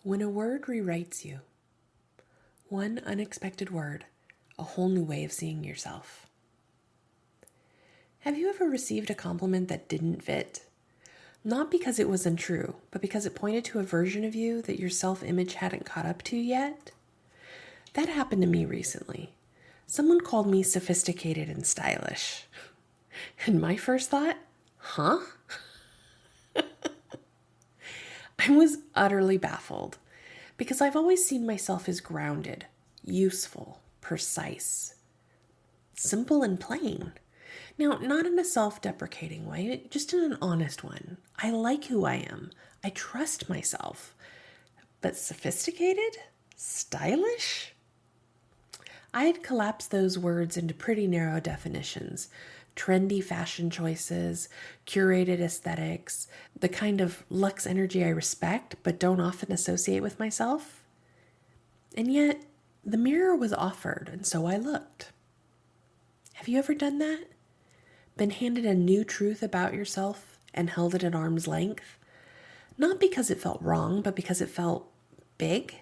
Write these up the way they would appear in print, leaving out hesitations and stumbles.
When a word rewrites you, one unexpected word, a whole new way of seeing yourself. Have you ever received a compliment that didn't fit? Not because it was untrue, but because it pointed to a version of you that your self-image hadn't caught up to yet? That happened to me recently. Someone called me sophisticated and stylish. And my first thought, huh? I was utterly baffled because I've always seen myself as grounded, useful, precise, simple and plain. Now, not in a self-deprecating way, just in an honest one. I like who I am. I trust myself. But sophisticated? Stylish? I had collapsed those words into pretty narrow definitions. Trendy fashion choices, curated aesthetics, the kind of luxe energy I respect but don't often associate with myself. And yet, the mirror was offered, and so I looked. Have you ever done that? Been handed a new truth about yourself and held it at arm's length? Not because it felt wrong, but because it felt big?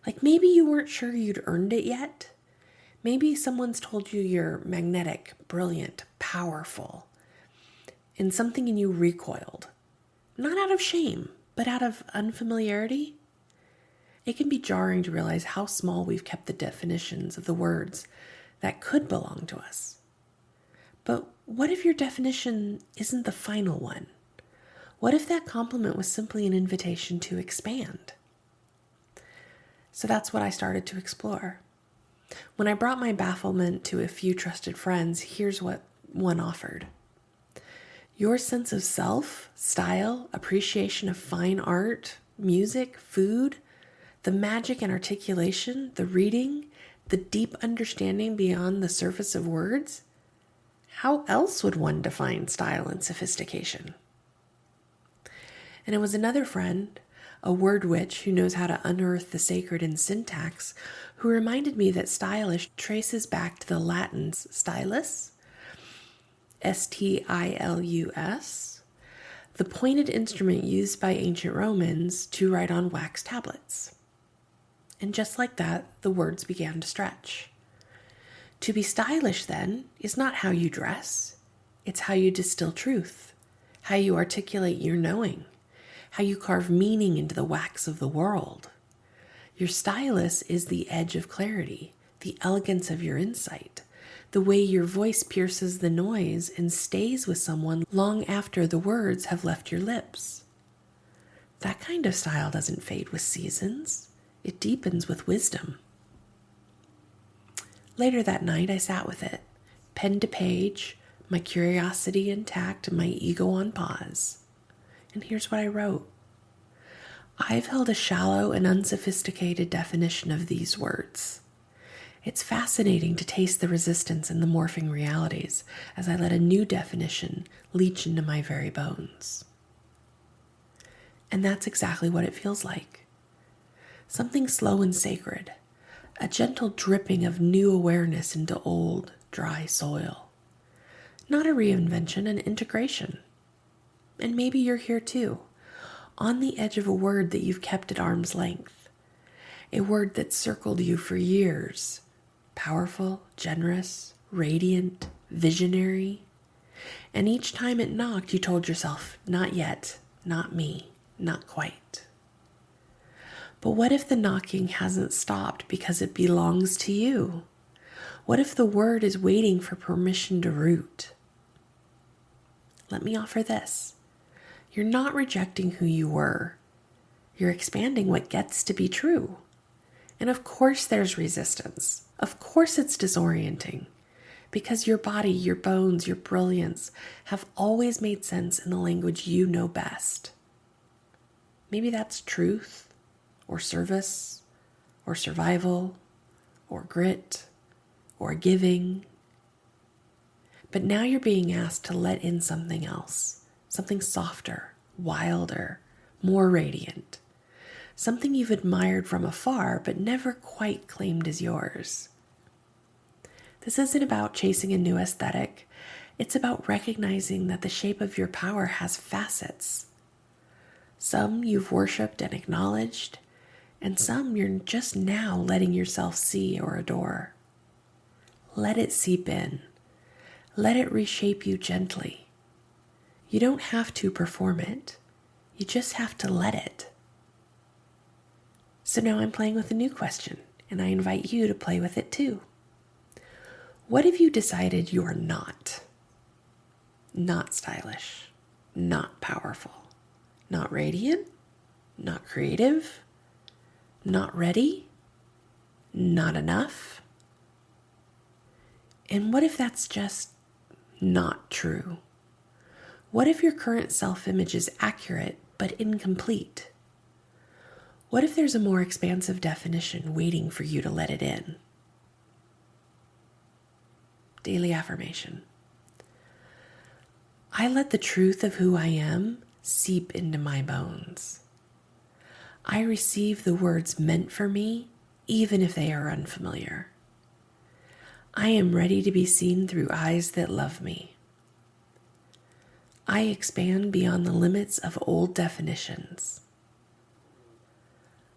Like maybe you weren't sure you'd earned it yet? Maybe someone's told you you're magnetic, brilliant, powerful, and something in you recoiled. Not out of shame, but out of unfamiliarity. It can be jarring to realize how small we've kept the definitions of the words that could belong to us. But what if your definition isn't the final one? What if that compliment was simply an invitation to expand? So that's what I started to explore. When I brought my bafflement to a few trusted friends, here's what one offered. Your sense of self, style, appreciation of fine art, music, food, the magic and articulation, the reading, the deep understanding beyond the surface of words, how else would one define style and sophistication? And it was another friend, a word witch who knows how to unearth the sacred in syntax, who reminded me that stylish traces back to the Latin stylus, S-T-I-L-U-S, the pointed instrument used by ancient Romans to write on wax tablets. And just like that, the words began to stretch. To be stylish, then, is not how you dress. It's how you distill truth, how you articulate your knowing, how you carve meaning into the wax of the world. Your stylus is the edge of clarity, the elegance of your insight, the way your voice pierces the noise and stays with someone long after the words have left your lips. That kind of style doesn't fade with seasons. It deepens with wisdom. Later that night, I sat with it, pen to page, my curiosity intact and my ego on pause. And here's what I wrote. I've held a shallow and unsophisticated definition of these words. It's fascinating to taste the resistance and the morphing realities as I let a new definition leach into my very bones. And that's exactly what it feels like. Something slow and sacred, a gentle dripping of new awareness into old, dry soil. Not a reinvention, an integration. And maybe you're here too, on the edge of a word that you've kept at arm's length, a word that circled you for years, powerful, generous, radiant, visionary. And each time it knocked, you told yourself, not yet, not me, not quite. But what if the knocking hasn't stopped because it belongs to you? What if the word is waiting for permission to root? Let me offer this. You're not rejecting who you were. You're expanding what gets to be true. And of course there's resistance. Of course it's disorienting. Because your body, your bones, your brilliance have always made sense in the language you know best. Maybe that's truth, or service, or survival, or grit, or giving. But now you're being asked to let in something else. Something softer, wilder, more radiant. Something you've admired from afar, but never quite claimed as yours. This isn't about chasing a new aesthetic. It's about recognizing that the shape of your power has facets. Some you've worshipped and acknowledged, and some you're just now letting yourself see or adore. Let it seep in. Let it reshape you gently. You don't have to perform it. You just have to let it. So now I'm playing with a new question, and I invite you to play with it too. What have you decided you're not? Not stylish, not powerful, not radiant, not creative, not ready, not enough? And what if that's just not true? What if your current self-image is accurate but incomplete? What if there's a more expansive definition waiting for you to let it in? Daily affirmation. I let the truth of who I am seep into my bones. I receive the words meant for me, even if they are unfamiliar. I am ready to be seen through eyes that love me. I expand beyond the limits of old definitions.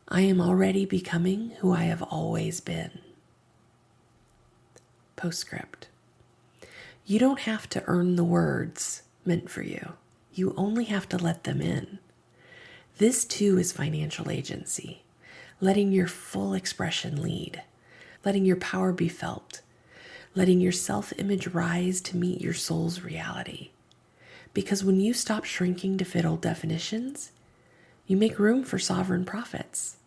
I am already becoming who I have always been. Postscript. You don't have to earn the words meant for you. You only have to let them in. This too is financial agency, letting your full expression lead, letting your power be felt, letting your self-image rise to meet your soul's reality. Because when you stop shrinking to fit old definitions, you make room for sovereign prophets.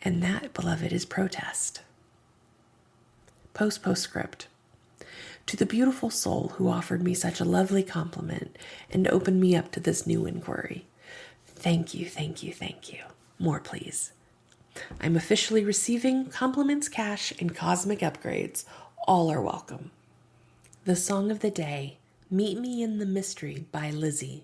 And that, beloved, is protest. Postscript. To the beautiful soul who offered me such a lovely compliment and opened me up to this new inquiry. Thank you, thank you, thank you. More, please. I'm officially receiving compliments, cash, and cosmic upgrades. All are welcome. The song of the day, Meet Me in the Mystery by Lizzie,